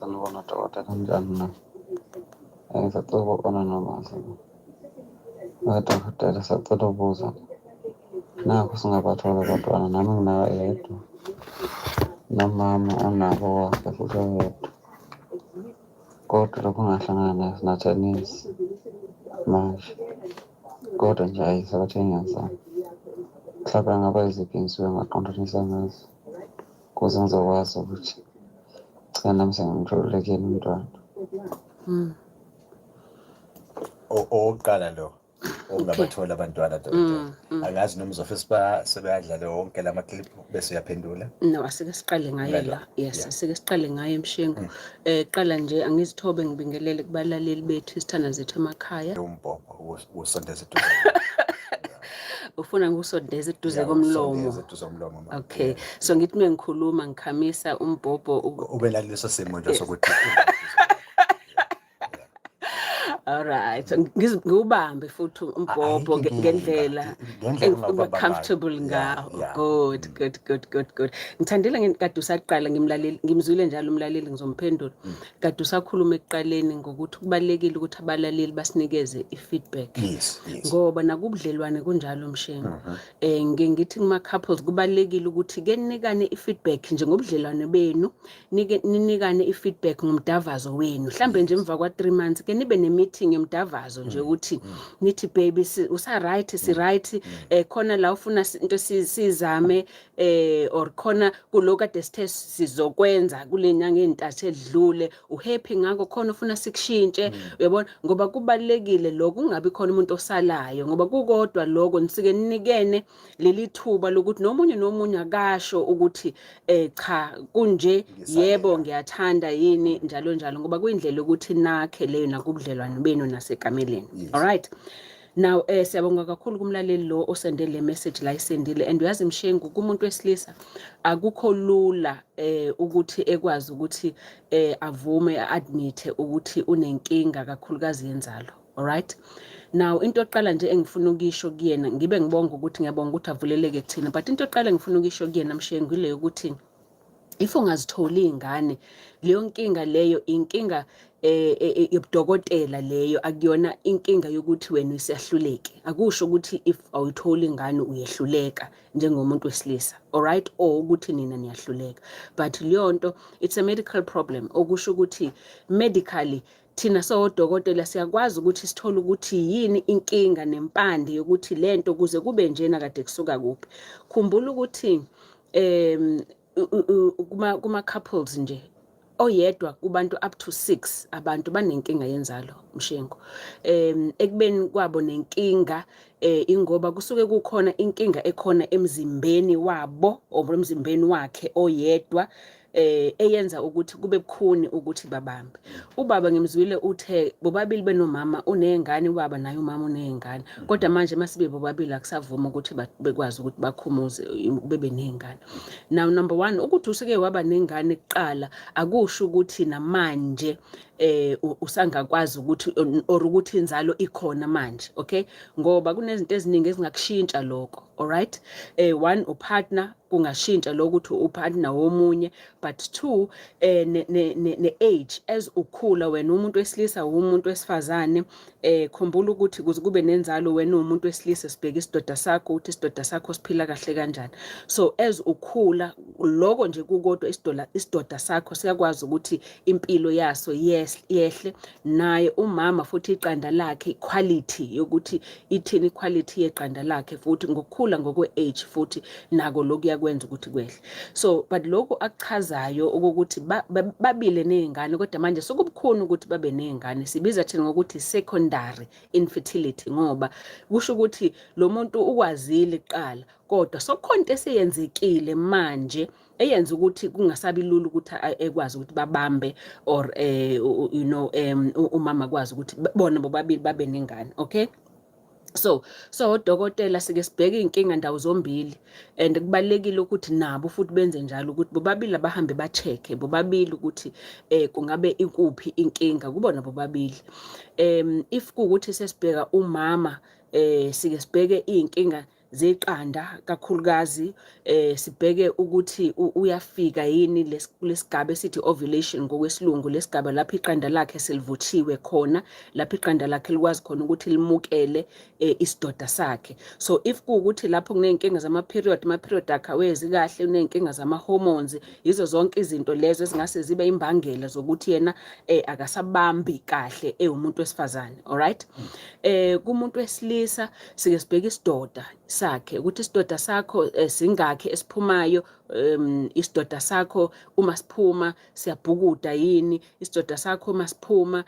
Sanibona dokotela, kanjani na? Ngisacela ukubona nomasi. Dokotela, sacela ukubuza. Nakho singabathola abantwana, nami nginayo yedwa. Nomama unabo wakhe futhi oyedwa. Kodwa lokhu kungahlangana nathenisi manje. Kodwa nje ayisabathe ngiyazama. Mhlawumbe ngaba yiziphi iy'nsuku engaqondanisa ngazo ukuze ngizokwazi ukuthi cha nami sengimtholelekile umntwana. Owokuqala lo ongabathola abantwana dokotela, angazi noma uzofisa sebeyadlala wonke lama clip bese uyaphendula. No, asike siqale ngaye la. Yes, asike siqale ngaye Mshengu. Qala nje angizithobe ngibingelele kubalaleli bethu isithanda zethu emakhaya. Umbhobho usondeza eduze. Ufuna ngikusondeze eduze komlomo. Okay. So ngithi mengikhuluma ngikhamisa umbhobho ubelaleso simo nje sokuthi Alright, ngiubambe futhi umbhobho ngendlela comfortable ngawo. Good. Ngithandile kade usaqala ngimlaleli, ngimzwile njalo umlaleli ngizomphendula. Kade usakhuluma ekuqaleni ngokuthi kubalekile ukuthi abalaleli basinikeze ifeedback. Yes. Ngoba nakubudlelwane kunjalo Mshengu. Ngithi kuma couples kubalekile ukuthi ke ninikane ifeedback njengobudlelwane benu, ninikane ifeedback ngomdavazo wenu. Mhlambe nje emva kwa 3 months ke nibe meeting yomdavazo nje ukuthi nithi baby usa right si right khona la ufuna into sizame or khona kuloko kade sithe sizokwenza kulenyanga ezintathu edlule uhappy ngakho khona ufuna sikushintshe uyabona ngoba kubalekile lokho kungabi khona umuntu osalayo ngoba kukodwa lokho nisike ninikene leli thuba lokuthi nomunye akasho ukuthi cha kunje yebo ngiyathanda yini njalo ngoba kuyindlela ukuthi nakhe leyo nakubudlelwane benu nasekameleni. All right. Now siyabonga kakhulu kumlaleli lo osende le message la isendile and uyazi Mshengu kumuntu wesilisa akukho lula ukuthi ekwazi ukuthi avume admit ukuthi unenkinga kakhulukazi yenzalo. All right. Now into oqala nje engifuna ukisho kuyena ngibe ngibonga ukuthi ngiyabonga ukuthi avuleleke kuthina but into oqala engifuna ukisho kuyena Mshengu ile ukuthi if ungazitholi ingane leyo nkinga leyo inkinga yobudokotela leyo akuyona inkinga yokuthi wena usiyahluleke akusho ukuthi if awutholi ingane uyehluleka njengomuntu wesilisa all right or ukuthi nina niyahluleka but leyo nto it's a medical problem okusho ukuthi medically thina sodokotela siyakwazi ukuthi sithole ukuthi yini inkinga nempande yokuthi lento kuze kube njena kade kusuka kuphi khumbula ukuthi kuma couples nje oyedwa kubantu up to 6 abantu banenkinga yenzalo Mshengu ekubeni kwabo nenkinga ingoba kusuke kukhona inkinga ekhona emzimbeni wabo or emzimbeni wakhe oyedwa eyenza ukuthi kube bukhuni ukuthi babambe ubaba ngimzwile uthe bobabili benomama unengane ubaba naye umama unengane kodwa manje masibe bobabili akusavuma ukuthi bekwazi ukuthi bakhumuze bebe nengane now number 1 ukuthi useke waba nengane kuqala akusho ukuthi namanje usangakwazi ukuthi or ukuthi inzalo ikhona manje okay ngoba kunezinto eziningi ezingakushintsha lokho all right 1 upartner kungashintsha lokuthi upartner womunye but 2 ne age as ukhula wena umuntu wesilisa umuntu wesifazane khumbula ukuthi kuze kube nenzalo wena umuntu wesilisa sibheka isidoda sakho uthi isidoda sakho siphila kahle kanjani so as ukhula lokho nje kukodwa isidoda sakho siyakwazi ukuthi impilo yaso yehle naye umama futhi iqanda lakhe quality yokuthi ithini quality yeqanda lakhe futhi ngokukhula ngokwe age futhi nako lokhu kwenza ukuthi kwehle so but lokho akuchazayo ukuthi babile nezingane kodwa manje sokubukhona ukuthi babe nezingane sibiza thina ngokuthi secondary infertility ngoba kusho ukuthi lo muntu ukwazile iqala kodwa sokhonto esiyenzekile manje eyenza ukuthi kungasabi lula ukuthi ekwazi ukuthi babambe or umama kwazi ukuthi bona bobabili babe nengane okay so odokotela sike sibheke inkinga ndawo zombili and kubalekile ukuthi nabo futhi benze njalo ukuthi bobabili abahambe ba-check bobabili ukuthi kungabe ikuphi inkinga kubona bobabili if kuukuthi sesibheka umama sike sibheke inkinga zeqanda kakhulukazi sibheke ukuthi uyafika yini lesigaba esithi ovulation ngokwesilungu, lesigaba lapho iqanda lakhe selivuthiwe khona, lapho iqanda lakhe likwazi khona ukuthi limukele isidoda sakhe. So if kuukuthi lapho kuney'nkinga zama-period, ama-period akhe awezi kahle, uney'nkinga zama-hormones, yizo zonke izinto lezo ezingase zibe imbangela zokuthi yena akasabambi kahle umuntu wesifazane. Alright, kumuntu wesilisa sike sibheke isidoda sakhe ukuthi isidoda sakho singakhi esiphumayo, isidoda sakho uma siphuma siyabhukuda yini, isidoda sakho uma siphuma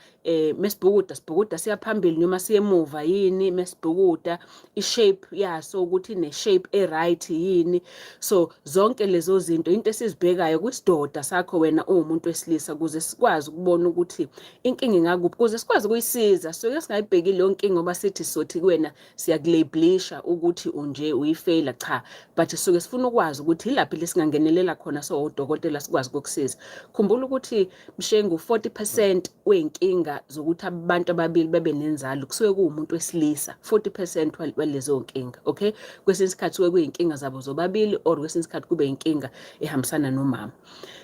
mesibhukuda siya phambili noma siyemuva yini, mesibhukuda ishape yaso ukuthi ine shape right yini. So zonke lezo zinto into esizibhekayo kwisidoda sakho wena umuntu wesilisa ukuze sikwazi ukubona ukuthi inkinga ingakuphi, ukuze sikwazi ukuyisiza. So singayibheki leyo nkinga ngoba sithi sothi kuwena siyakulabhelisha ukuthi unje uyifailure, cha, but suke sifuna ukwazi ukuthi ilaphi lesingangenelela khona so udokotela sikwazi ukukusiza. Khumbula ukuthi mshengu 40% wenkinga zokuthi abantu ababili bebe nenzalo kusuke kuwumuntu wesilisa, 40% walezo nkinga. Okay, kwesinye isikhathi kuwe kuyinkinga zabo zobabili or kwesinye isikhathi kube inkinga ehambisana nomama.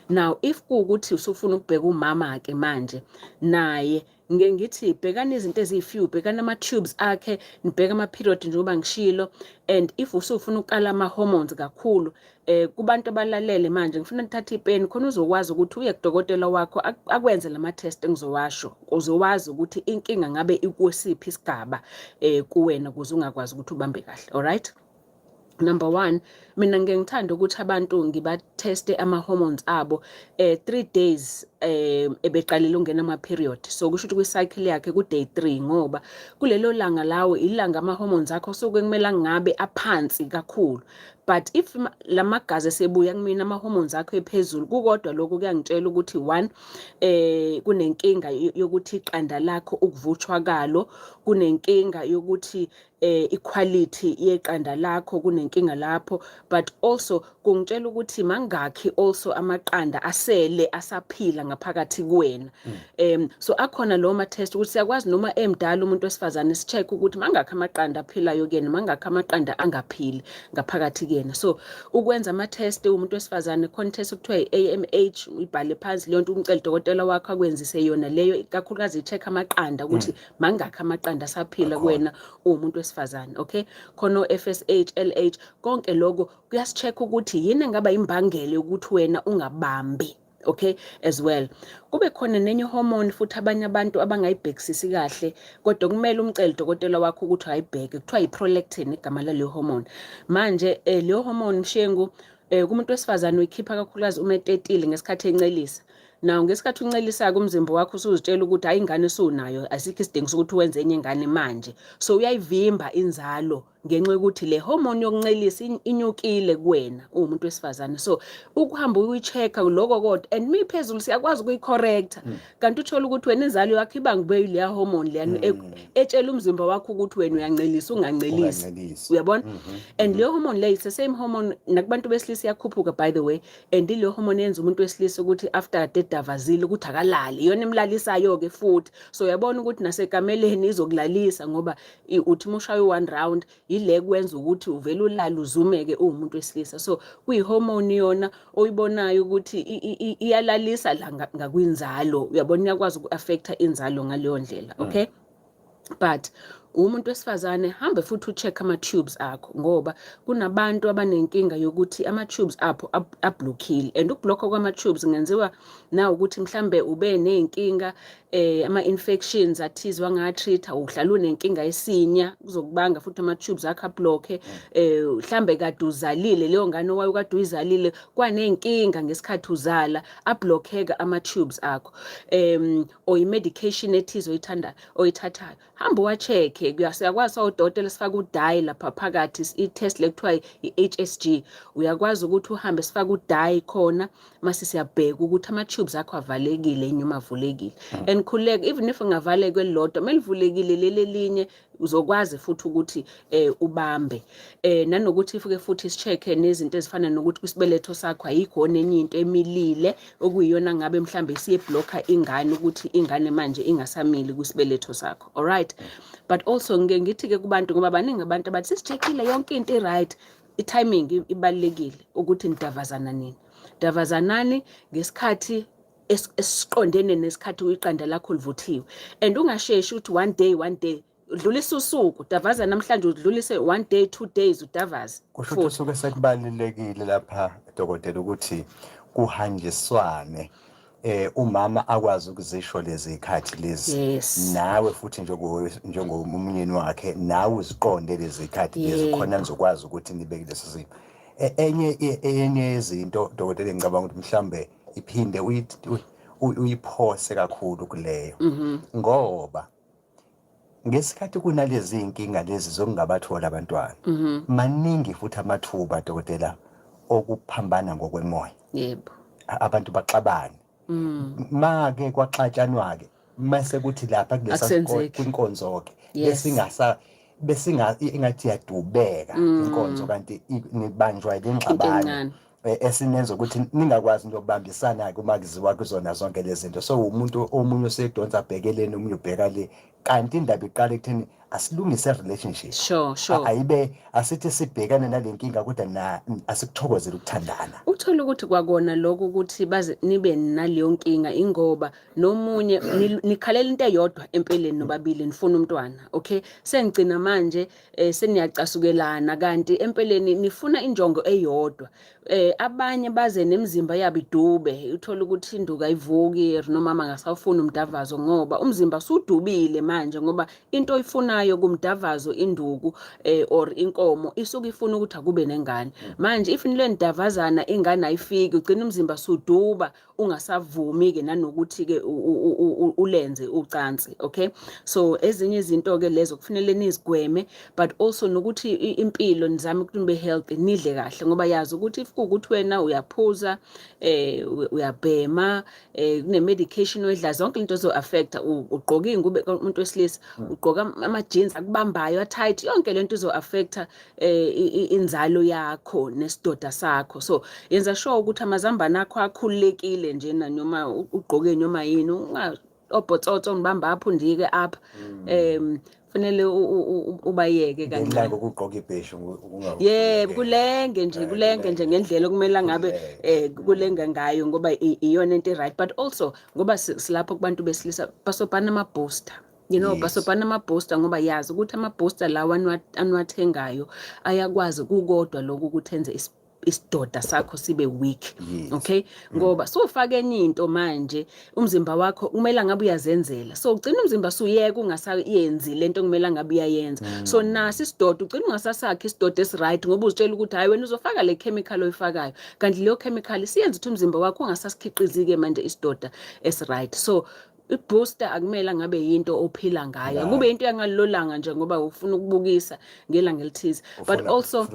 Now if kuukuthi usufuna ukubheka umama ke manje naye ngithi bhekana izinto ezifew, bhekana ama-tubes akhe, nibheka ama-period njengoba ngishilo, and if usufuna ukala ama-hormones kakhulu kubantu abalalele manje ngifuna nithathe ipeni khona uzokwazi ukuthi uye kudokotela wakho akwenze lama-test engizowasho, uzowazi ukuthi inkinga ngabe ikusiphi isigaba kuwena ukuze ungakwazi ukuthi ubambe kahle. Alright, number 1, mina ngithanda ukuthi abantu ngibateste ama-hormones abo 3 days ebeqalile ungena ama-period. So kusho ukuthi kwi-cycle yakhe ku-day 3 ngoba kulelo langa lawo ilanga ama-hormones akho soke kumele ngabe aphansi kakhulu. But if lamagazi esebuya kumina ama-hormones akho ephezulu, kukodwa lokho kuyangitshela ukuthi 1 kunenkinga yokuthi iqanda lakho ukuvutshwa kalo, kunenkinga yokuthi equality yeqanda lakho kunenkinga lapho, but also kungitshela ukuthi mangakhi also amaqanda asele asaphila ngaphakathi kuwena. So akhona lo ma test ukuthi siyakwazi noma emdala umuntu wesifazane si-check ukuthi mangakhi amaqanda aphilayo kuyena, mangakhi amaqanda angaphili ngaphakathi kuyena. So ukwenza ama test umuntu wesifazane khona test okuthiwa i-AMH, uyibhale phansi leyo nto, umcela udokotela wakho akwenzise yona leyo, kakhulukazi i-check amaqanda ukuthi mangakhi amaqanda asaphila kuwena umuntu wesifazane. Okay, khona FSH, LH, konke lokho kuyasi-check ukuthi yini engaba imbangela ukuthi wena ungabambi. Okay, as well kube khona nenye hormone futhi abanye abantu abangayibhekisisi kahle kodwa kumele umcela udokotela wakho ukuthi ayibheke, kuthiwa i-prolactin igama laleyo hormone. Manje leyo hormone mshengu kumuntu wesifazane uyikhipha kakhulukazi uma etetile ngesikhathi encelisa. Now ngesikhathi uncelisa umzimba wakho usuzitshela ukuthi hayi ingane usunayo, asikho isidingo sokuthi wenze enye ingane manje, so uyayivimba inzalo ngenxa yokuthi le hormone yokuncelisa inyukile kuwena umuntu wesifazane. So ukuhamba uyichecka lokho kodwa and miphezulu siyakwazi ukuyicorrecta, kanti uthola ukuthi wena inzalo yakho ibangwe ile hormone leyana etshela umzimba wakho ukuthi wena uyancelisa ungancelisi, uyabona. And le hormone le is the same hormone nakubantu besilisa iyakhuphuka by the way, and le hormone yenza umuntu wesilisa ukuthi after dedavazile ukuthi akalali, iyona imlalisayo ke futhi. So uyabona ukuthi nasekameleni izokulalisa ngoba uthi mushayo 1 round ile kwenza ukuthi uvela ulala uzumeke umuntu wesilisa. So kuyihormone yona oyibonayo ukuthi iyalalisa la ngakwinzalo, uyabona iyakwazi uku-affecta inzalo ngaleyo ndlela. Okay, but umuntu wesifazane hambe futhi ucheck ama-tubes akho ngoba kunabantu abanenkinga yokuthi ama-tubes apho ablockile, and ukubhlokha kwama-tubes kungenziwa na ukuthi mhlambe ube nenkinga ama-infections athize wangatreat, uhlala unenkinga yesinya kuzokubanga futhi ama-tubes akho ablokhe. Mhlambe kade uzalile leyo ngane owayo kade uyizalile kwanenkinga ngesikhathi uzala, ablockeka ama-tubes akho, or i-medication ethize oyithathayo, hamba wacheck. Siyakwazi udokotela sifaka udye lapha phakathi, i-test lekuthiwa i-HSG, uyakwazi ukuthi uhambe sifaka udye khona mase siyabheka ukuthi ama-tubes akho avalekile noma avulekile. And khuleka even if ungavaleke lelodwa melivulekile leli linye uzokwazi futhi ukuthi ubambe nanokuthi ifuke futhi si-check-e nezinto ezifana nokuthi kwisibeletho sakho ayikho nenye into emilile okuyiyona ngabe mhlambe siye-blocker ingane ukuthi ingane manje ingasamili kwisibeletho sakho, alright. But also ngike ngithi-ke kubantu ngoba baningi abantu abathi sisi-check-ile yonke into i-right, i-timing ibalulekile ukuthi nidavazana nini. Davazanani ngesikhathi esiqondene nesikhathi iqanda lakho livuthiwe, and ungasheshi ukuthi one day udlulisa usuku udavaza namhlanje udlulise 1 day 2 days udavaza. Kusho ukuthi suke sekubalulekile lapha dokotela ukuthi kuhanjiswane umama akwazi ukuzisho lezi ikhathi lezi nawe futhi njengomnyeni wakhe nawe uziqonde lezi ikhathi lezi khona nizokwazi ukuthi nibe kulesi simo. Enye izinto dokotela ngicabanga ukuthi mhlambe iphinde uyiphose kakhulu kuleyo ngoba ngesikhathi kunalezi inkinga lezi zokungabathola abantwana maningi futhi amathuba dokotela okuphambana ngokwemoya. Yebo. Abantu baxabana make kwaxatshanwa ke mase kuthi lapha kulesa kwinkonzo ke ingathi yadubeka inkonzo kanti nibanjwa ingxabano esinenza ukuthi ningakwazi into yokubambisana ke uma kuziwa kuzona zonke lezi zinto. So umuntu omunye usedonsa abhekelene omunye ubheka le kanti indaba iqala ekutheni asilungise relationship. Sure. Ayibe asithi sibhekane nalenkinga kodwa asikuthokozele ukuthandana. Uthola ukuthi kwakona lokho ukuthi baze nibe naleyo nkinga ingoba nomunye nikhalela into eyodwa empeleni nobabili nifuna umntwana, okay? Sengigcina manje seniyacasukelana kanti empeleni nifuna injongo eyodwa. Abanye baze nemizimba yabo idube, uthola ukuthi induka ayivuki noma mama ngasafuna umdavazo ngoba umzimba sudubile manje ngoba into oyifunayo kumdavazo induku or inkomo isuke ifuna ukuthi akube nengane. Manje if nile ndavazana ingane ayifiki ugcina umzimba suduba ungasavumi ke nanokuthi ke ulenze ucansi, okay? So ezinye izinto ke lezo kufanele nizigweme, but also nokuthi impilo nizame ukuthi nibe healthy, nidle kahle ngoba yazi ukuthi if ukuthi wena uyaphuza uyabhema kune medication oyidla zonke into zo affect ugqoka ingube umuntu wesilisa ugqoka ama jeans akubambayo tight yonke lento izo affecta inzalo yakho nesidoda sakho. So yenza sure ukuthi amazambane akho akhululekile nje noma ugqoke noma yini obhotsotso ngibamba aphundike apha fanele ubayeke kancane ngokugqoka ibheshu yebo kulenge nje ngendlela okumele ngabe kulenga ngayo ngoba iyona into right. But also ngoba silapho kubantu besilisa basobhana ama booster, basobhana ama booster ngoba yazi ukuthi ama booster lawa anwathengayo ayakwazi kukodwa lokho ukuthi enze isidoda sakho sibe weak, okay? Ngoba sofake enye into manje umzimba wakho kumele ngabe uyazenzela, so ugcina umzimba suyeka ungasayenzi lento kumele ngabe uyayenza. So nasi isidoda ugcina ungasasakhe isidoda esiright ngoba uzitshela ukuthi hayi wena uzofaka le chemical oyifakayo kanti leyo chemical siyenza ukuthi umzimba wakho ungasasikhiqizike manje isidoda esiright. So i-booster akumele ngabe yinto ophila ngayo, kube into yangalolanga nje ngoba ufuna ukubukisa ngelanga elithize, but also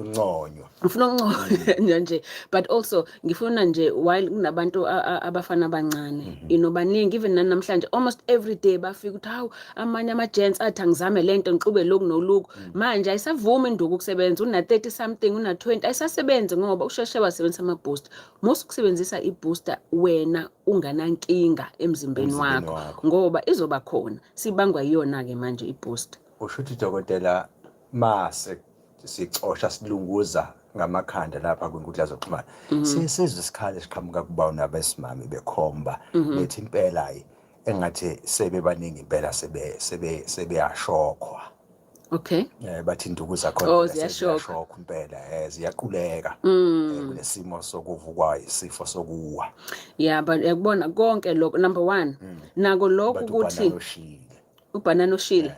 ufuna ukunconywa nje. But also ngifuna nje while kunabantu abafana abancane baningi even namhlanje almost every day bafika ukuthi hawu amanye ama-gents athi angizame lento ngixube loku noluku manje ayisavumi induku ukusebenza, una 30 something una 20 ayisasebenzi ngoba usheshe wasebenzisa ama-booster. Musu kusebenzisa i-booster wena unganankinga emzimbeni wakho ngoba izoba khona sibangwa yiyona ke manje i-booster. Ushuthi dokotela mase sicosha silunguza ngamakhanda lapha kwinkundla zokuxhumana sizwe isikhala esiqhamuka kuba nabesimami bekhomba bethi impela engathi sebebaningi impela sebeyashokhwa. Okay. Bathi induku zakhona ziyashokha impela ziyaquleka kulesimo sokuvukwa isifo sokuwa. Yeah, but yakubona konke lokho number 1 nako lokho ukuthi ubanana oshile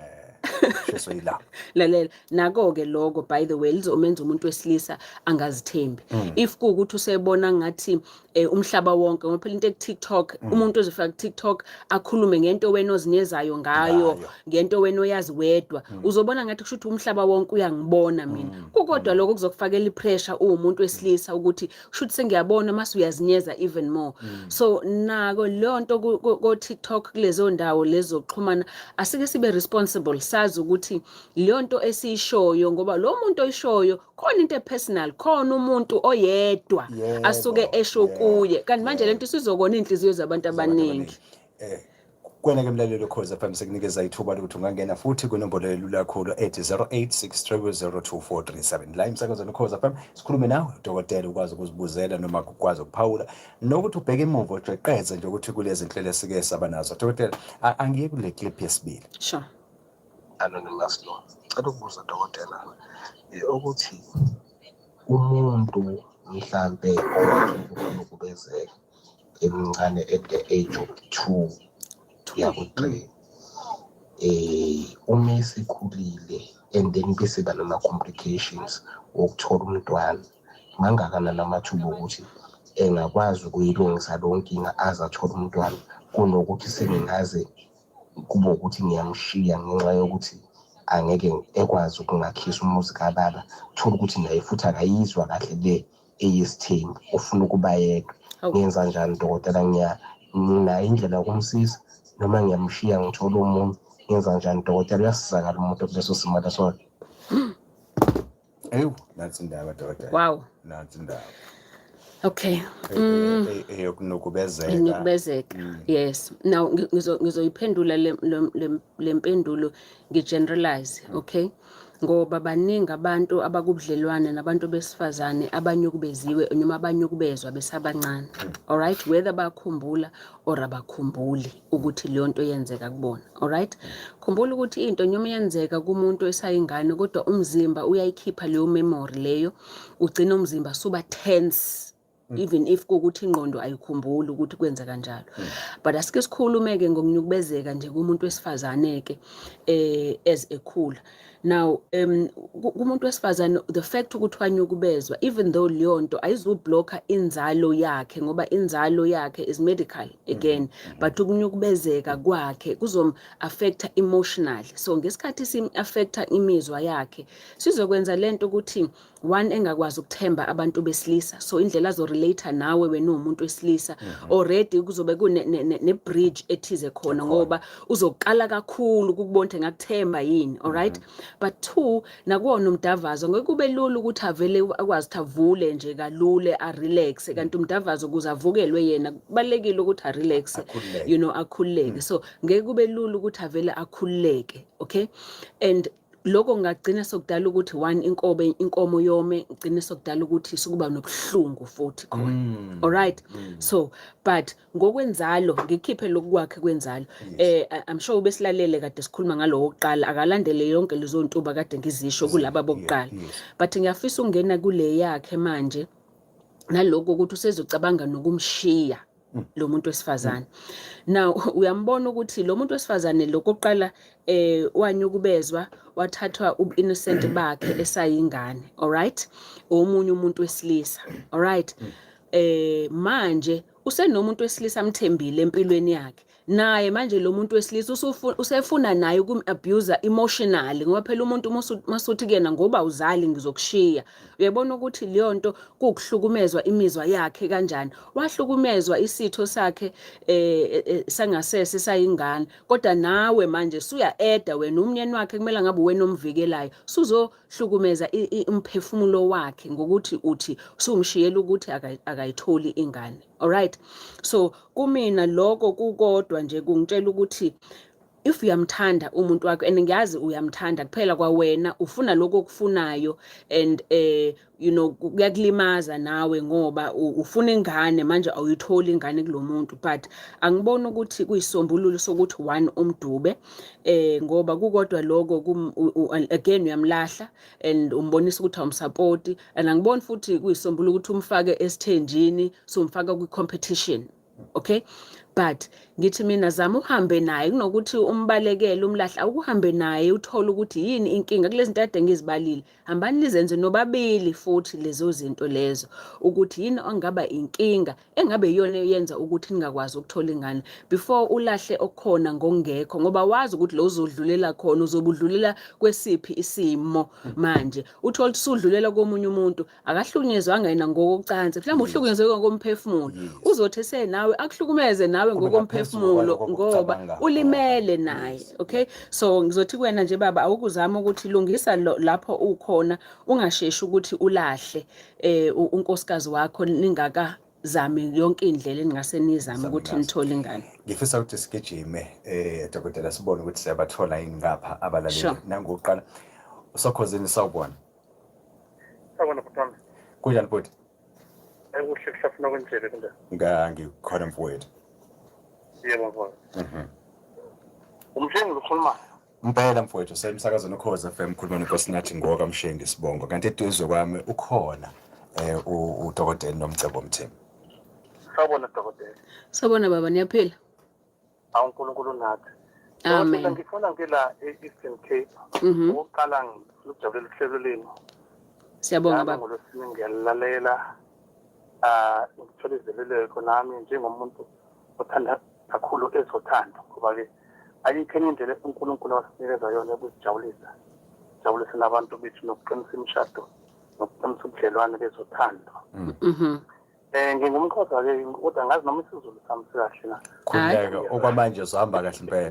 lalela nako ke lokho by the way lizomenza umuntu wesilisa angazithembi. If kuukuthi usebona ngathi umhlaba wonke ngoba phela into TikTok umuntu ozofaka TikTok akhulume ngento wena ozinyezayo ngayo ngento wena oyazi wedwa uzobona ngathi kusho ukuthi umhlaba wonke uyangibona mina kukodwa lokho kuzokufakela ipressure umuntu wesilisa ukuthi kusho ukuthi sengiyabona mase uyazinyeza even more so nako lonto ko TikTok kulezo ndawo lezo zokuxhumana asike sibe responsible sazi ukuthi leyo nto esiyishoyo ngoba lo muntu oyishoyo khona into personal khona umuntu oyedwa asuke esho kuye kanti manje lento sizokona inhliziyo zabantu abaningi Kwena-ke mlaleli Ukhozi FM sekunikeza ithuba lokuthi ungangena futhi kwinombolo elula kakhulu ethi 0863002437 la emsakazweni Ukhozi FM sikhulume nawe udokotela ukwazi ukuzibuzela noma ukwazi ukuphawula nokuthi ubheke emuva ujeqeze nje ukuthi kulezi zinhlelo esike sabanazo dokotela angiye kule clip yesibili sure Anonymous lo ngicela ukubuza dokotela ukuthi umuntu mhlambe okubezeka emncane at the age of 2 yaku-3 uma esikhulile and then bese banama complications okuthola umntwana mangakanani amathuba ukuthi engakwazi ukuyilungisa lo nkinga aze athole umntwana kunokuthi sengingaze kube ukuthi ngiyamshiya ngenxa yokuthi angeke ekwazi ukungakhisa umuzi kababa thola ukuthi naye futhi akayizwa kahle le eyesithembu ufuna ukuba yedwa ngenza njani dokotela ngina indlela yokumsiza noma ngiyamshiya ngithola umuntu ngenza njani dokotela uyasizakala umuntu kuleso simo leso nathi indaba dokotela wow nathi indaba okay nokubezeka yes now ngizoyiphendula le mpendulo ngigeneralize okay ngoba baningi abantu abakubudlelwane nabantu besifazane abanyukubeziwe noma abanyukubezwa besabancane all right whether bakhumbula or abakhumbuli ukuthi leyo nto yenzeka kubona all right khumbula ukuthi into noma yenzeka kumuntu esayingane kodwa umzimba uyayikhipha leyo memory leyo ugcina umzimba suba tense even if ukuthi ingqondo ayikhumbuli ukuthi kwenza kanjalo but asike sikhulumeke ngokunyukubezeka nje kumuntu wesifazane ke as ekhula now kumuntu wesifazane the fact ukuthi wanyukubezwa even though leyo nto ayizublocker inzalo yakhe ngoba inzalo yakhe is medical again but ukunyukubezeka kwakhe kuzom affecta emotionally so ngesikhathi sim affecta imizwa yakhe sizokwenza lento ukuthi one engakwazi ukuthemba abantu besilisa so indlela azo relate nawe wena umuntu wesilisa already kuzobe kune bridge ethize khona ngoba uzokala kakhulu ukubona ngakuthemba yini all right but two nakuwona umdavazo ngeke kube lula ukuthi avele akwazi avule nje kalule a relax kanti umdavazo kuze avukelwe yena kubalekile ukuthi a relax you know akhululeke so ngeke kube lula ukuthi avele akhululeke okay and lokho ngagcina sokudala ukuthi one inkomo yome igcina sokudala ukuthi sokuba nobuhlungu futhi khona all right so but ngokwenzalo ngikhiphe lokwakhe kwenzalo I'm sure ubesilalele kade sikhuluma ngalo wokuqala akalandele yonke lezo ntuba kade ngizisho kulabo bokuqala but ngiyafisa ungena kule yakhe manje naloko ukuthi usezocabanga nokumshiya lo muntu wesifazane now uyambona ukuthi lo muntu wesifazane lokuqala wanyukubezwa wathathwa ubinnocent bakhe esayingane all right omunye umuntu wesilisa all right manje usenomuntu wesilisa amthembile empilweni yakhe naye manje lo muntu wesilisa usefuna naye ukumabuse emotionally ngoba phela umuntu masuthi kuyena ngoba uzali ngizokushiya uyabona ukuthi leyo nto kukuhlukumezwa imizwa yakhe kanjani wahlukumezwa isitho sakhe sangasese sayingane kodwa nawe manje suya eda wena umnyeni wakhe kumele ngabe wena omvikelayo suzohlukumeza umphefumulo wakhe ngokuthi uthi usumshiyela ukuthi akayitholi ingane all right so kumina lokho kukodwa nje kungitshela ukuthi if uyamthanda umuntu wakho and ngiyazi uyamthanda kuphela kwa wena ufuna lokho okufunayo and you know kuyakulimaza nawe ngoba ufuna ingane manje awuyitholi ingane kulomuntu but angibona ukuthi kuyisombululo sokuthi one umdube ngoba kukodwa lokho again uyamlahla and umbonisa ukuthi awumsupport and angiboni futhi kuyisombululo ukuthi umfake esithenjini so umfaka kwi competition okay but ngithi mina zama uhambe naye kunokuthi umbalekele umlahla ukuhambe naye uthole ukuthi yini inkinga kulezi zinto ade ngizibalile hambani lizenze nobabili futhi lezo zinto lezo ukuthi yini ongaba inkinga engabe iyona yenza ukuthi ningakwazi ukuthola ingane before ulahle okukhona ngongekho ngoba wazi ukuthi lo uzodlulela khona uzobudlulela kwesiphi isimo manje uthola ukuthi usudlulela komunye umuntu akahlukunyezwanga yena ngokucansi mhlawumbe uhlukunyezwe ngokomphefumulo uzothi nawe akuhlukumeze nawe ngokomphefumulo ngoba ulimele naye okay so ngizothi kuwena nje baba awukuzama ukuthi lungisa lapho ukhona ungasheshi ukuthi ulahle unkosikazi wakho ningakazami yonke indlela eningase nizame ukuthi nithole ingane ngifisa ukuthi sigijime dokotela sibone ukuthi siyabathola yini ngapha abalaleli nangokuqala usokhozini sawubona butwana kunjani bhuti kuhle kuhlafuna kwenjele kunjani ngikhona mfowethu yebo mfowethu umshengi ukhulumayo impela mfowethu semsakazweni Ukhozi FM khuluma noNkosinathi Ngoka Mshengi Sibongo kanti eduze kwami ukhona udokotela Nomcebo Mthembu. Sawubona dokotela. Sawubona baba niyaphila? uNkulunkulu nathi. Amen. Ngifuna ngila eEastern Cape. Ukuqala ngikujabulela uhlelo lenu. Siyabonga baba. Ngolosini ngiyalalela ngithola izeleleko nami njengomuntu othanda kakhulu ezothando ngoba ke ayikho indlela uNkulunkulu wasinikeza yona ukuzijabulisa. Jabulisa nabantu bethu nokuqinisa imishado nokuqinisa ubudlelwane bezothando. Ngingumkhoza ke kodwa ngazi noma isizulu sami sikahle na. Khuleka okwamanje uzihamba kahle impela.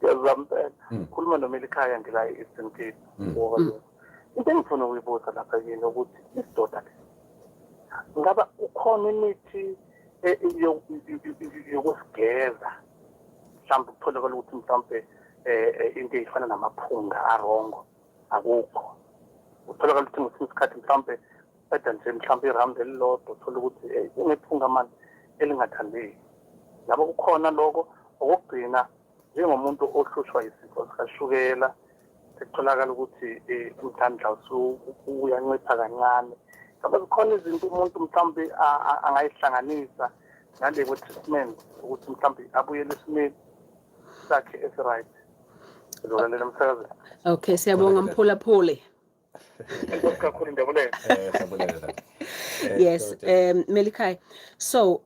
Yazamphela. Khuluma noMelikhaya ngila eEastern Cape. Into engifuna ukuyibuza lapha yini ukuthi isidoda ngaba ukhona imithi yokusigeza mhlawumbe ukutholakala ukuthi mhlawumbe into efana namaphunga arongo akukho utholakala ukuthi ngesinye isikhathi mhlawumbe eda nje mhlawumbe irambe elilodwa uthola ukuthi unephunga manje elingathandeki ngaba kukhona lokho okugcina njengomuntu ohlushwa isifo sikashukela sekutholakala ukuthi umthandla uyancipha kancane ngaba kukhona izinto umuntu mhlawumbe angayihlanganisa ngale treatment ukuthi mhlawumbe abuyele esimeni sakhe esiright lokulalela umsakazo. Okay siyabonga mphulaphule. Kakhulu ndiyabulela. Siyabulela. Yes Melikhaya so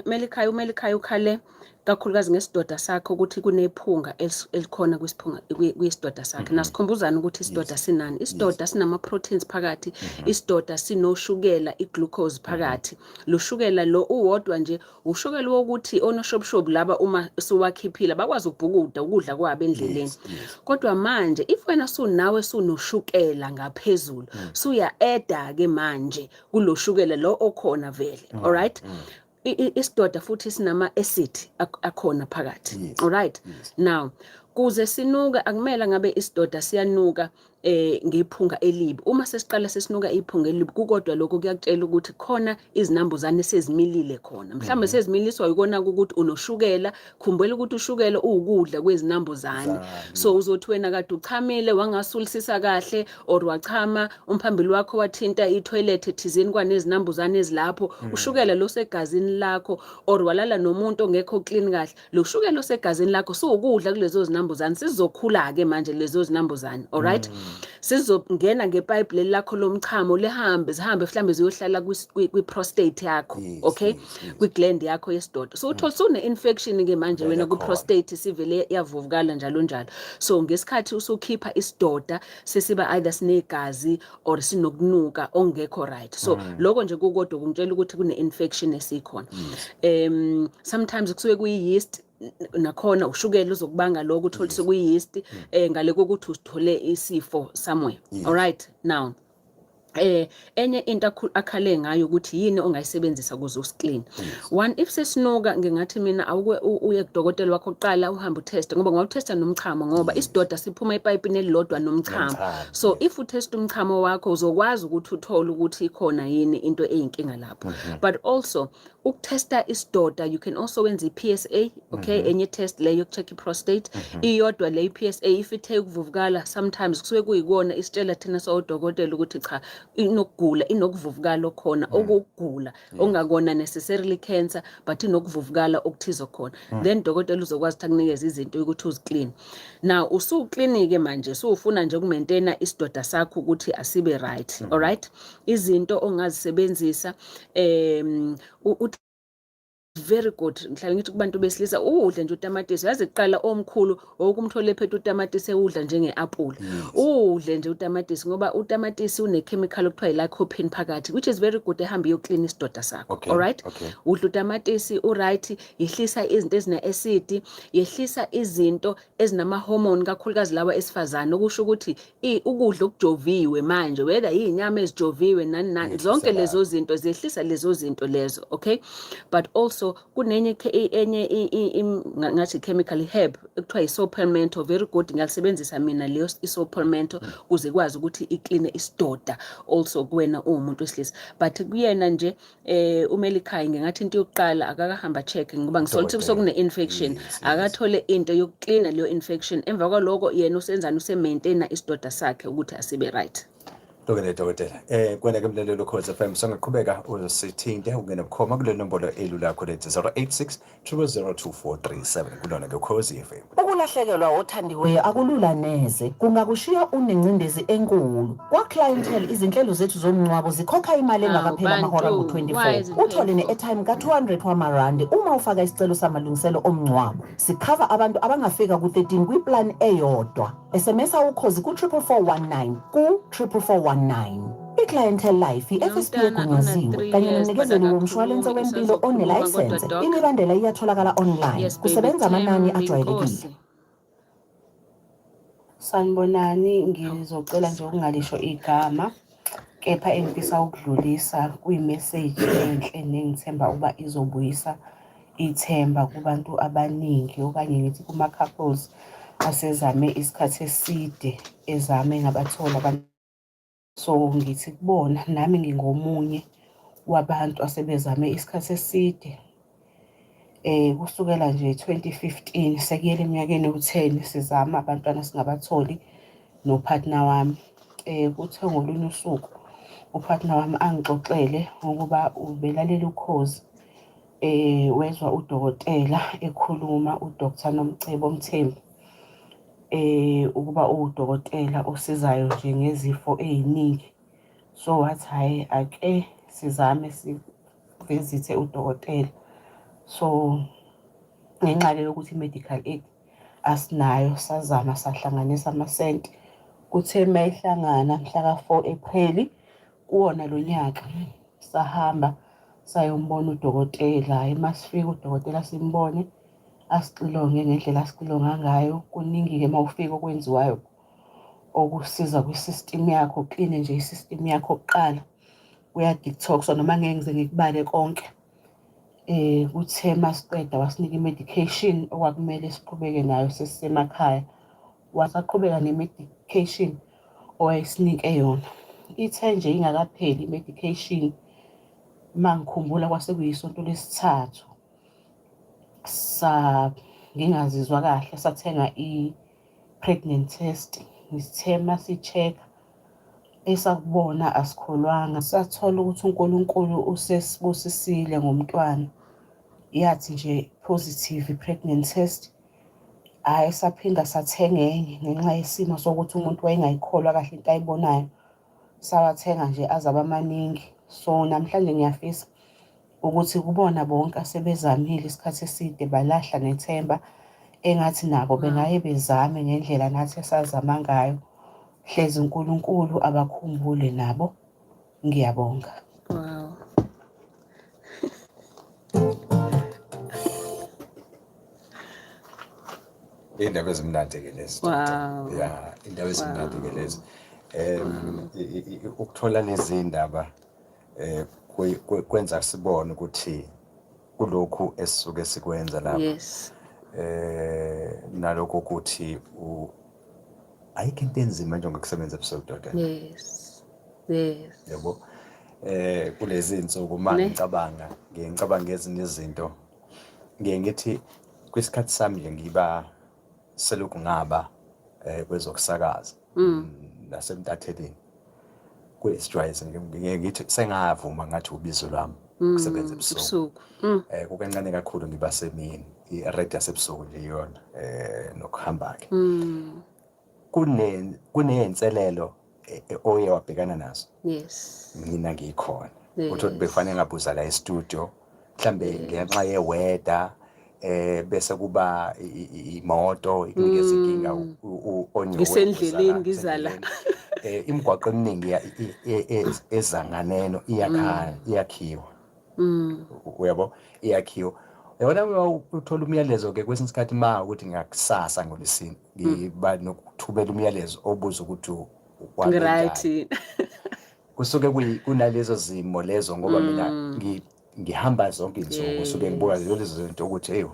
Melikhaya ukhale kakhulukazi ngesidoda sakho ukuthi kunephunga elikhona kwisidoda sakhe nasikhumbuzana ukuthi isidoda sinani isidoda sinama proteins phakathi isidoda sinoshukela iglucose phakathi lo shukela lo uwodwa nje ushukela wokuthi onoshobshobu laba uma suwakhiphila bakwazi ukubhukuda ukudla kwabo endleleni kodwa manje if wena sunawe sunoshukela ngaphezulu suya eda ke manje kulo shukela lo okhona vele all right isidoda futhi sinama acid akhona phakathi all right now kuze sinuka akumela ngabe isidoda siyanuka ngephunga elibi uma sesiqala sesinuka iphunga elibi kukodwa lokho kuyakutshela ukuthi khona izinambuzane sezimilile khona mhlawumbe sezimiliswa yikona ukuthi unoshukela khumbula ukuthi ushukela uwukudla kwezinambuzane so uzothi wena kade uchamile wangasulisisa kahle or wachama umphambili wakho wathinta itoilet ethizeni kwanezinambuzane ezilapho ushukela lo segazini lakho or walala nomuntu ongekho clean kahle lo shukela osegazini lakho suwukudla kulezo zinambuzane sizokhula ke manje lezo zinambuzane all right sizongena ngepipe leli lakho lomchamo zihambe mhlambe ziyohlala kwi prostate yakho okay kwi gland yakho yesidoda so uthola sune infection ke manje wena ku prostate sivele yavuvukala njalo so ngesikhathi usukhipha isidoda sesiba either sinegazi or sinokunuka ongekho right so lokho nje kukodwa kungitshela ukuthi kune infection esikhona sometimes kusuke kuyi yeast nakhona ushukela uzokubanga lokho uthola sekuyi yeast ngale kokuthi usithole isifo somewhere all right now enye into akhale ngayo ukuthi yini ongayisebenzisa kuze usclean one if sesinuka ngingathi mina awuke uye kudokotela wakho oqala uhambe utest ngoba ngawutesta nomchamo ngoba isidoda siphuma epipini elilodwa nomchamo so if utest umchamo wakho uzokwazi ukuthi uthole ukuthi ikhona yini into eyinkinga lapho but also ukutesta isidoda you can also wenza i-PSA, okay, enye test leyo yoku-check i-prostate. Iyodwa le i-PSA if ithe ukuvuvukala sometimes kusuke kuyikona isitshela thina sodokotela ukuthi cha inokugula inokuvuvukala okhona okugula ongakona necessarily cancer but inokuvuvukala okuthizo khona. Then dokotela uzokwazi ukuthi akunikeze izinto ukuthi uziclean. Now usuclinic manje usufuna nje ukumaintaina isidoda sakho ukuthi asibe right, all right? Izinto ongazisebenzisa very good. Ngihlala ngithi kubantu besilisa udle nje utamatisi yazi kuqala omkhulu okumthole phethe utamatisi ewudla njenge-apple. Udle nje utamatisi ngoba utamatisi une chemical okuthiwa lycopene phakathi which is very good ehamba iyoclean isidoda sakho. All right? Udla utamatisi uright, yehlisa izinto ezina acid, yehlisa izinto ezinama hormone kakhulukazi lawa esifazana okusho ukuthi ukudla okujoviwe manje whether izinyama ezijoviwe nani zonke lezo zinto zehlisa lezo zinto lezo, okay? But also kunenye ngathi chemical herb ekuthiwa i-Sopelmento, very good, ngiyalisebenzisa mina leyo i-Sopelmento kuze kwazi ukuthi iclean isidoda also kuwena umuntu wesilisa. But kuyena nje uMelikhaya ngingathi into yokuqala akakahamba check ngoba ngisola ukuthi kusokune infection, akathole into yokuclean leyo infection, emva kwaloko yena usenzana usemaintaina isidoda sakhe ukuthi asibe right. Dokotela kwena ke mlalelo Khoza FM songaqhubeka usithinte ungena bukhoma kule nombolo elula yakho lethi 086 00243 kulona ke Khoza FM. Ukulahlekelwa othandiweyo akulula neze, kungakushiya unencindezi enkulu. Kwa clientele izinhlelo zethu zomncwabo zikhokha imali engakapheli amahora ngu-24. Uthole ne-airtime ka-200 wamarandi uma ufaka isicelo samalungiselo omncwabo. Sikhava abantu abangafika ku-13 kwiplan eyodwa. SMS ukhozi ku-44419 ku-44419. I-Clientele Life, i-FSP egunyaziwe, kanye nomnikezeli womshwalense wempilo onelayisense. Imibandela iyatholakala online. Kusebenza amanani ajwayelekile. Sanibonani, ngizocela nje ukungalisho igama, kepha engifisa ukudlulisa kuyimessage enhle nengithemba ukuba izobuyisa ithemba kubantu abaningi okanye ngithi kuma-couples asezame isikhathi eside ezame ngabathola abantu. So ngithi kubona nami ngingomunye wabantu asebezame isikhathi eside kusukela nje 2015 sekuyele eminyakeni u10 sizama abantwana singabatholi nopartner wami. Kuthe ngolunye usuku upartner wami angixoxele ukuba ubelalela ukhozi wezwa udokotela ekhuluma uDr. Nomcebo Mthembu ukuba udokotela osizayo nje ngezifo eziningi. So wathi hayi ake sizame sivisithe udokotela. So ngenxa yokuthi medical aid asinayo sazama sahlanganisa amasenti. Kuthe mayihlangana mhla ka4 April kuwona lo nyaka sahamba sayombona udokotela. Emasifika udokotela simbone asixilonge ngendlela asixilonga ngayo. Kuningi ke mawufika okwenziwayo okusiza kwi-system yakho, clean nje i-system yakho kuqala. Uya detox noma ngeke ngize ngikubale konke. Kuthe masiqeda wasinika i-medication okwakumele siqhubeke nayo sesisemakhaya. Wasaqhubeka ne-medication owayesinike yona. Ithe nje ingakapheli i-medication mangikhumbula kwase kuyisonto lesithathu ngingazizwa kahle sathenga i-pregnant test. Sithe masi-check esakubona asikholwanga, sathola ukuthi uNkulunkulu usesibusisile ngomntwana. Yathi nje positive i-pregnant test. Hayi saphinda sathenga enye ngenxa yesimo sokuthi umuntu wayengayikholwa kahle into ayibonayo. Sawathenga nje azaba amaningi. So namhlanje ngiyafisa ukuthi kubona bonke asebezamile isikhathi eside balahla nethemba engathi nabo bengaye bezame ngendlela nathi esazama ngayo. Hlezi uNkulunkulu abakhumbule nabo. Ngiyabonga. Wow. Indaba ezimnandi ke lezi. Wow. Yeah, indaba ezimnandi ke lezi. Ukuthola lezi ndaba kwenza sibone ukuthi kulokhu esisuke sikwenza lapha. Yes. Nalokho ukuthi ayikho into enzima njengokusebenza ebusuku dokotela. Yes. Yes. Yebo. kulezi insuku manje ngicabanga ezinye izinto ngithi kwisikhathi sami nje ngiba selokhu ngaba kwezokusakaza nasemtatheleni kuyisijwayeze ngithi sengavuma ngathi ubizo lwami kusebenza ebusuku kukancane kakhulu ngiba semini i-radio yasebusuku nje yona nokuhamba-ke kuney'nselelo oye wabhekana nazo. Yes. Mina ngikhona ukuthi befanele ngabuza la e-studio mhlambe ngenxa ye-weather bese kuba imoto ikunikeza inkinga ngisendleleni ngizala imigwaqo eminingi ezanganeno iyakhiwa uyabo iyakhiwa yona uthola umyalezo-ke kwesinye isikhathi ma ukuthi ngakusasa ngoLwesine ngiba nokuthubela umyalezo obuza ukuthi right kusuke kunalezo zimo lezo ngoba mina ngihamba zonke insuku kusuke ngibuka lezo zinto ukuthi hey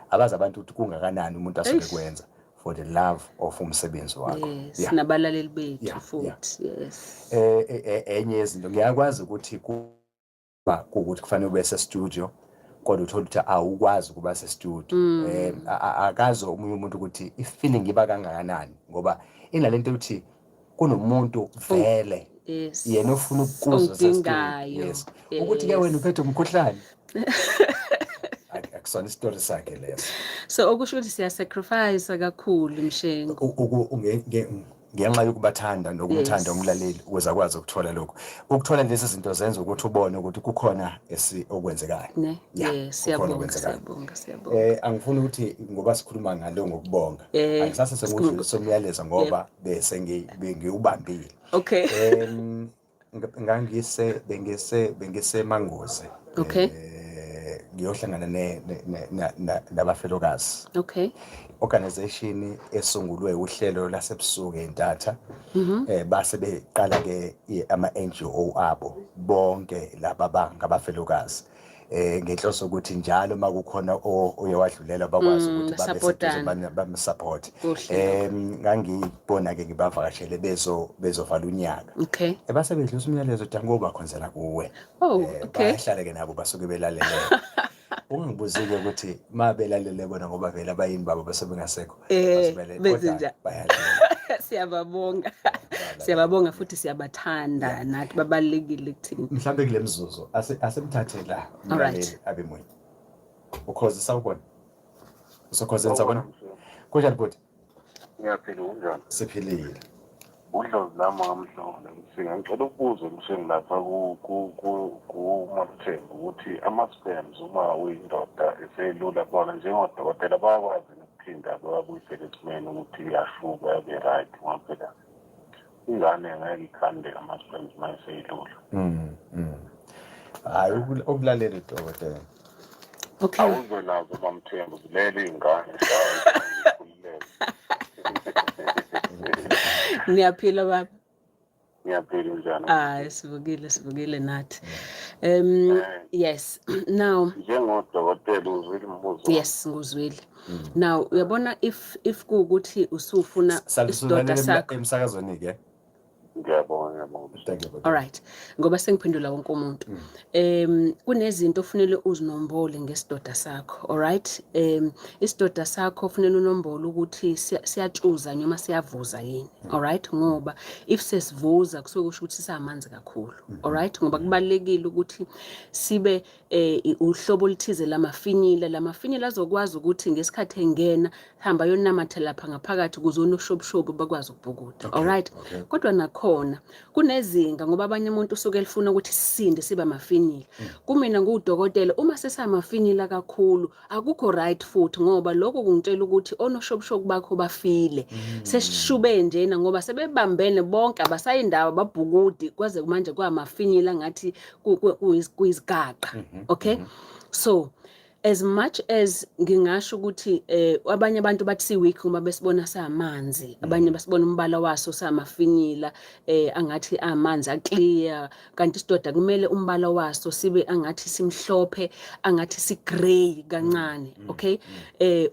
abazi abantu ukuthi kungakanani umuntu asuke kwenza for the love of umsebenzi wakho. Sinabalaleli bethu futhi. Yes. Enye yezinto ngiyakwazi ukuthi ukuthi kufanele ube se-studio kodwa uthola ukuthi awukwazi ukuba se-studio. Akazi omunye umuntu ukuthi i-feeling iba kangakanani ngoba inalento ukuthi kunomuntu vele yena ofuna ukuzwa se-studio. Yes. Ukuthi-ke wena uphethe umkhuhlane akusona isitori sakhe leso. So okusho ukuthi siyasacrifice kakhulu Mshengu. Ngenxa yokubathanda nokumthanda umlaleli ukuze akwazi ukuthola lokho. Ukuthola lezi zinto zenza ukuthi ubone ukuthi kukhona okwenzekayo. Siyabonga. Angifuni ukuthi ngoba sikhuluma ngalo ngokubonga. Angisase sengudlulisa umyalezo ngoba bese ngiubambile. Okay. Bengise Mangoze. Okay. Ngiyohlangana nabafelokazi. Okay. Organization esungulwe uhlelo lasebusuku eNtatha base beqala-ke ama-NGO abo bonke laba ngabafelokazi ngenhloso ukuthi njalo uma kukhona oye wadlulela bakwazi ukuthi bamsupport. Ngangibona-ke ngibavakashele bezovala unyaka. Okay. Base bedlulisa umyalezo ukuthi ngoba khonzela kuwe. Okay. Bahlale-ke nabo basuke belalele. Ungibuzile ukuthi ma belalele bona ngoba vele abayini babo bese bengasekho bezenja siyababonga futhi siyabathanda nathi babalekile kuthini mhlambe kule mzuzu asemthathe la umlaleli abe munye ukhozi sawubona usokhoze sabona kunjani bhuti ngiyaphila unjani siphilile udlozi lami ngamhlona ngicela ukubuza Mshengu lapha kuMamthembu ukuthi ama-spams uma uyindoda eselula bona njengodokotela bayakwazi ukuphinda babuyisele esimeni ukuthi iyashuka yabe right ngoba phela ingane ngeke ikhande ama-spams uma eseyilula. Hayi ukulalela udokotela. Okay. Awuzwe nazo Mamthembu zilele iy'ngane Niyaphila baba? Ngiyaphila njani? Sivukile nathi. Yes. Now njengodokotela uzwile umbuzo. Yes, nguzwile. Now uyabona if kuukuthi usufuna isidoda sakho emsakazweni-ke. Ngiyabonga. All right. Ngoba sengiphendula wonke umuntu. Kunezinto ofunele uzinombole ngesidoda sakho. All right. Isidoda sakho ofunele unombole ukuthi siyatshuza noma siyavuza yini. All right. Ngoba if sesivuza kusuke kusho ukuthi sisamanzi kakhulu. All right. Ngoba kubalekile ukuthi sibe uhlobo olithize lamafinyila azokwazi ukuthi ngesikhathi engena hamba yonamathela lapha ngaphakathi kuze unoshobshobo bakwazi ukubhukuda. All right. Kodwa nakhona kunezinga ngoba abanye umuntu usuke elifuna ukuthi sisinde sibe amafinyila. Kumina ngudokotela uma sesamafinyila kakhulu akukho right futhi ngoba lokho kungitshela ukuthi onoshobshobo bakho bafile. Sesishube njena ngoba sebebambene bonke abasayindawo babhukudi kwaze manje kwamafinyila ngathi kuyizigaqa. Okay. So as much as ngingasho ukuthi abanye abantu bathi si-weak uma besibona samanzi, abanye basibona umbala waso samafinyila angathi amanzi aclear, kanti isidoda kumele umbala waso sibe angathi simhlophe, angathi si-grey kancane. Okay,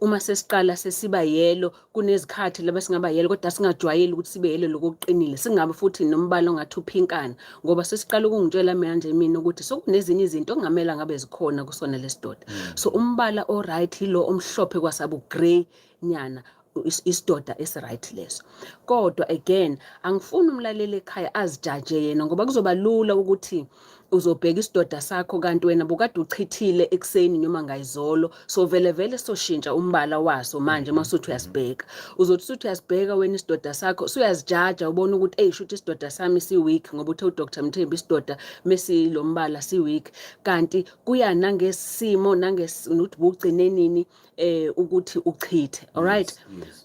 uma sesiqala sesiba yellow, kunezikhathi laba singaba yellow kodwa singajwayeli ukuthi sibe yellow lokuqinile, singabe futhi nombala ongathi uphinkana, ngoba sesiqala ukungitshela manje mina ukuthi sokunezinye izinto okungamela ngabe zikhona kusona lesidoda. So umbala oright yilo omhlophe kwasabu grey nyana, isidoda esi-right leso. Kodwa again angifuni umlaleli ekhaya azijaje yena, ngoba kuzoba lula ukuthi uzobheka isidoda sakho kanti wena bukade uchithile ekseni noma ngayizolo, so vele soshintsha umbala waso manje masuthi uyasibheka. Uzothi suthi uyasibheka wena isidoda sakho suyazijaja, ubona ukuthi shuthi isidoda sami si-weak, ngoba uthe uDr Mthembu isidoda mesilombala si-weak, kanti kuya nangesimo nokuthi bugcine nini ukuthi uchithe. Alright,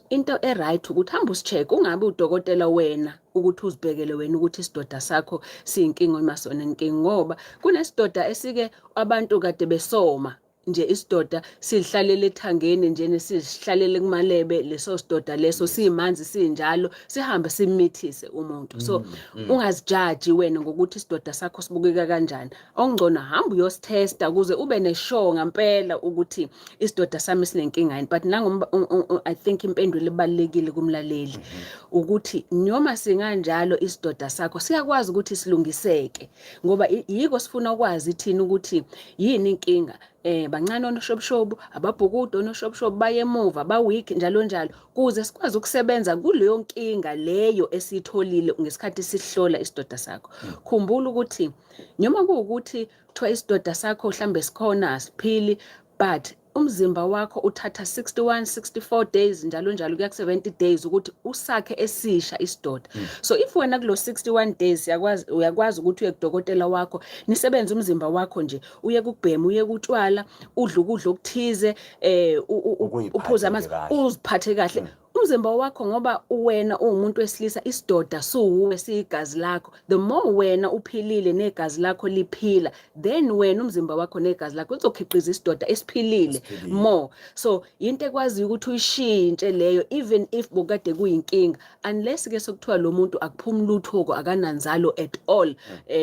into e-right ukuthi hamba usi-check, ungabe udokotela wena ukuthi uzibhekele wena ukuthi isidoda sakho siyinkinga emasona inkinga, ngoba kunesidoda esike abantu kade besoma nje, isidoda sihlalele ethangeni nje nesihlalele kumalebe, leso sidoda leso simanzi sinjalo sihambe simithise umuntu. So ungazijaji wena ngokuthi isidoda sakho sibukeka kanjani, okungcono hamba uyositesta ukuze ube neshow ngempela ukuthi isidoda sami sinenkinga yini. But I think impendulo ebalekile kumlaleli ukuthi noma singanjalo isidoda sakho siyakwazi ukuthi silungiseke, ngoba yiko sifuna ukwazi thina ukuthi yini inkinga. Bancane onoshobshobu, ababhukudo onoshobshobu baye emuva, ba-weak njalo njalo, kuze sikwazi ukusebenza kuleyo nkinga leyo esitholile ngesikhathi sihlola isidoda sakho. Khumbula ukuthi noma kuwukuthi kuthiwa isidoda sakho mhlambe sikhona asiphili, but umzimba wakho uthatha 61-64 days njalo njalo kuya ku-70 days ukuthi usakhe esisha isidoda. So if wena kulo 61 days uyakwazi ukuthi uye kudokotela wakho, nisebenze umzimba wakho nje, uye kubhema, uye kutshwala, udle ukudla okuthize, uphuze amanzi, uziphathe kahle umzimba wakho, ngoba wena uwumuntu wesilisa, isidoda suwe siyigazi lakho. The more wena uphilile negazi lakho liphila, then wena umzimba wakho negazi lakho uzokhiqiza isidoda esiphilile more. So into ekwazi ukuthi uyishintshe leyo, even if bokade kuyinkinga, unless ke sokuthiwa lo muntu akuphumi lutho, akananzalo at all,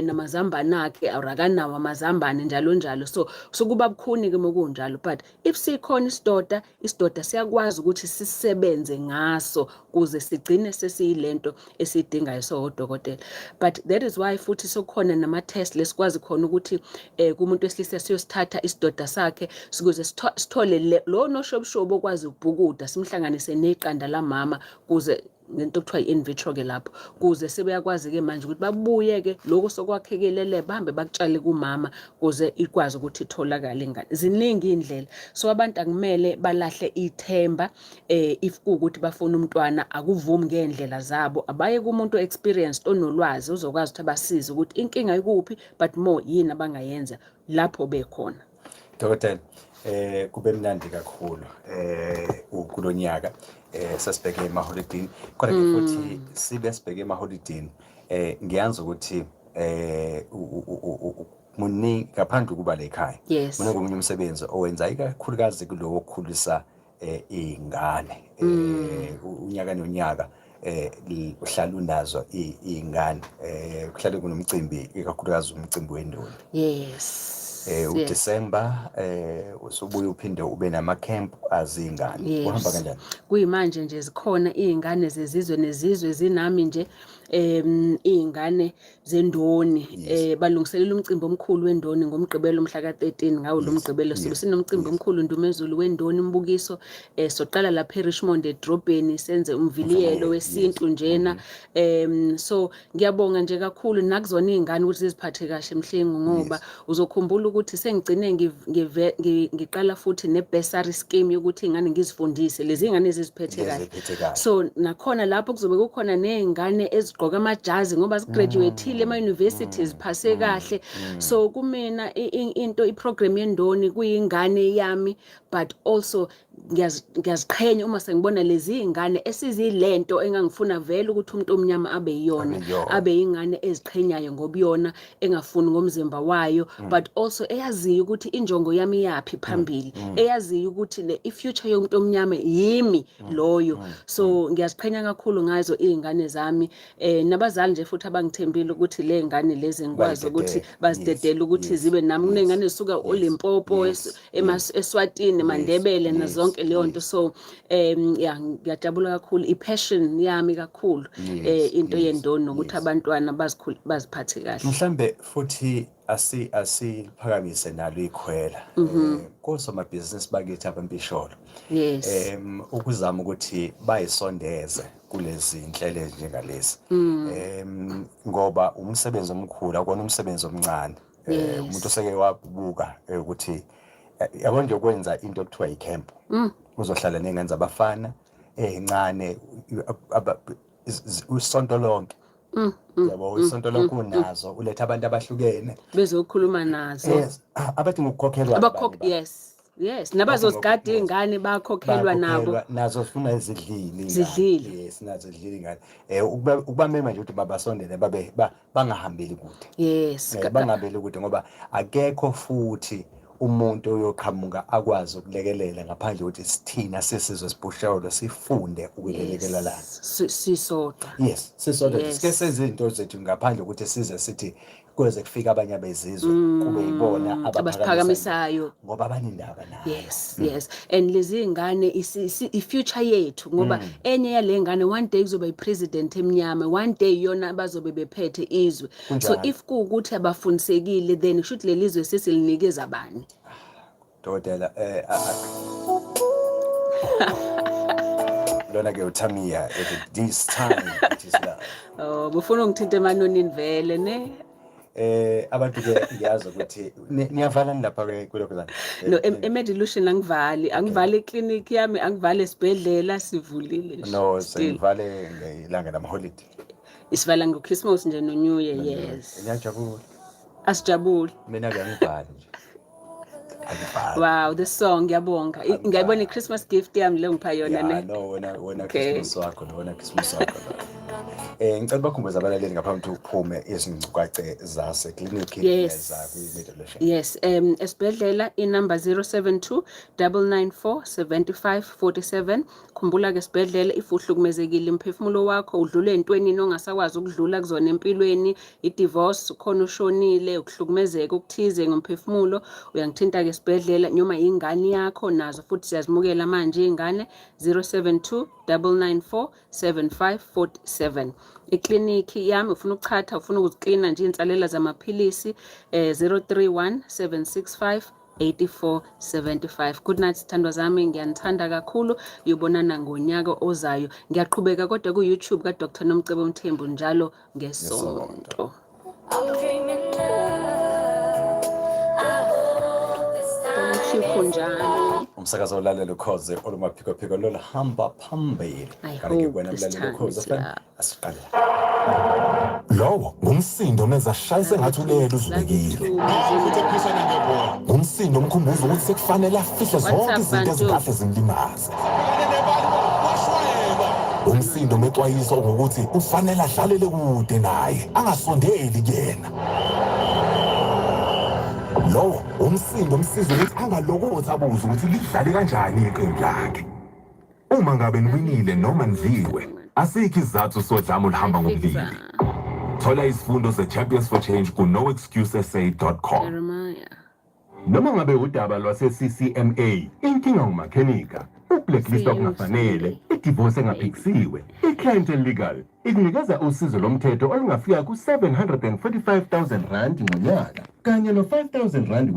namazambane akhe akanawo amazambane njalo njalo. So kuba bukhuni ke mokunjalo, but if sikhona isidoda siyakwazi ukuthi sisebenze ngaso kuze sigcine sesiyilento esidingayo sodokotela. But that is why futhi sokhona nama test lesikwazi khona ukuthi kumuntu wesilisa siyosithatha isidoda sakhe ukuze sithole lo noshobshobo okwazi ukubhukuda, simhlanganise neqanda lamama kuze ngento kuthiwa in vitro ke lapho, kuze sebeyakwazi ke manje ukuthi babuye ke lokho sokwakhekelele bahambe bakutshale kumama kuze ikwazi ukuthi itholakale ingane. Ziningi indlela, so abantu akumele balahle ithemba if ukuthi bafuna umntwana, akuvumi ngendlela zabo, abaye kumuntu experienced onolwazi uzokwazi ukuthi abasize ukuthi inkinga ikuphi, but more yini abangayenza lapho bekhona. Dokotela, kube mnandi kakhulu kulonyaka sasibheke emaholidini, kodwa ke futhi sibe sibheke emaholidini ngiyanza ukuthi muni ngaphandle kuba la ekhaya, muna komunye umsebenzi owenza ikakhulukazi kulowo okukhulisa izingane, unyaka nonyaka uhlala unazo izingane, kuhlale kunomcimbi ikakhulukazi umcimbi wendoni. uDisemba usubuye uphinde ube nama-camp azingane. Kuhamba kanjani? Kuyimanje nje zikhona izingane zezizwe nezizwe zinami nje izingane zendoni balungiselela umcimbi omkhulu wendoni ngomgqibelo mhla ka-13 ngawo lo mgqibelo sibe sinomcimbi omkhulu Ndumezulu wendoni umbukiso soqala lapha eRichmond edrobheni senze umviliyelo wesintu njena so ngiyabonga nje kakhulu nakuzona izingane ukuthi ziziphathe kahle Mhlengu ngoba uzokhumbula ukuthi sengigcine ngiqala futhi ne-bursary scheme yokuthi izingane ngizifundise lezi izingane eziziphethe kahle so nakhona lapho kuzobe kukhona nezingane ezigqoka amajazi ngoba zigraduateile ema-universities phase kahle so kumina into iprogram yendoni kuyingane yami but also ngiyaziqhenya uma sengibona lezi ingane esizilento engangifuna vele ukuthi umuntu omnyama abe yiyona abe ingane eziqhenyayo ngobuyona engafuni ngomzimba wayo but also eyaziyo ukuthi injongo yami yapi phambili eyaziyo ukuthi ifuture yomuntu omnyama yimi loyo so ngiyaziqhenya kakhulu ngazo izingane zami nabazali nje futhi abangithembile ukuthi le ngane lezi ngikwazi ukuthi bazidedele ukuthi zibe nami kunengane zisuka oLimpopo eSwatini Mandebele nazonke leyo nto so ngiyajabula kakhulu ipassion yami kakhulu into yendondo nokuthi abantwana baziphathe kahle mhlambe futhi asiphakamise nalo ikhwela kosomabhizinisi bakithi abempisholo ukuzama ukuthi bayisondeze kulezi inhlelo njengalezi ngoba umsebenzi omkhulu akona umsebenzi omncane umuntu oseke wabuka ukuthi yabo nje ukwenza into ekuthiwa icamp uzohlala nengane zabafana ezincane usonto lonke yabo usonto lonke unazo uletha abantu abahlukene bezokhuluma nazo abathi ngokukhokhelwa yes nabazozigada ingane bakhokhelwa nabo nazo sifuna izidlili yes nazo izidlili ingane ukubamema nje ukuthi babasondele babe bangahambeli kude bangahambeli kude ngoba akekho futhi umuntu oyoqhamuka akwazi ukulekelela ngaphandle ukuthi sithina sesizwe sibhushawolo sifunde ukulekelela sisodwa sisodwa sike senze izinto zethu ngaphandle ukuthi size sithi kuze kufika abanye abezizwe kube yibona abaphakamisayo ngoba abanindaba nayo yes and lezi ingane ifuture yethu ngoba enye yale ngane one day kuzoba ipresident emnyama one day yona bazobe bephethe izwe so if kuukuthi abafundisekile then should lelizwe sesilinikeza abani Dodela lona ke uTamia at this time it is love bufuna ngithinta emanonini vele ne abantu ke ngiyazi ukuthi niyavala lapha kuloko zana no eMedilution angivali eclinic yami angivali esibhedlela sivulile nje no sivale ngelanga lamaholiday isivala ngoChristmas nje no New Year yes ngiyajabula asijabule mina ngiyangivali nje wow this song ngiyabonga ngiyibona iChristmas gift yami le ngipha yona ne no wena Christmas wakho ngicela bakhumbuze abalaleli ngaphambi kokuthi uphume izingcukace zase clinic zakwi-Medilution esibhedlela inumber 072 994 7547 khumbula ke esibhedlela if uhlukumezekile imphefumulo wakho udlule entweni ongasakwazi ukudlula kuzona empilweni i-divorce khona ushonile ukuhlukumezeka ukuthize ngomphefumulo uyangithinta ke esibhedlela noma ingane yakho nazo futhi siyazimukela manje ingane 072 994 7547 ikliniki yami ufuna ukuchatha ufuna ukuziklina nje insalela zamaphilisi 031 765 8475 good night sithandwa zami ngiyanithanda kakhulu uyobonana ngonyaka ozayo ngiyaqhubeka kodwa ku YouTube ka Dr Nomcebo Mthembu njalo ngesonto kunjalo umsakazo olalela ukhoze olumaphiko phiko lolahamba phambili kanti kwena mlalelo ukhoze asiqale lowo ngumsindo menza shayise ngathi ulela uzubekile umsindo omkhumbuzo ukuthi sekufanele afihle zonke izinto ezikahle zimlimaza umsindo mexwayiso ngokuthi ufanele adlalele kude naye angasondeli kuyena lo umsindo umsizo ukuthi angalokothi abuze ukuthi lidlale kanjani iqembu lakhe uma ngabe niwinile noma ndliwe asikho isizathu sodlame olihamba ngobulili thola isifundo se-Champions for Change ku-noexcusesa.com noma ngabe udaba lwase-CCMA inkinga umakhenika ublacklist okungafanele idivorce engaphikisiwe i-clientele legal ikunikeza usizo lomthetho olungafika ku-745,000 rand ngonyaka kanye no-5,000 rand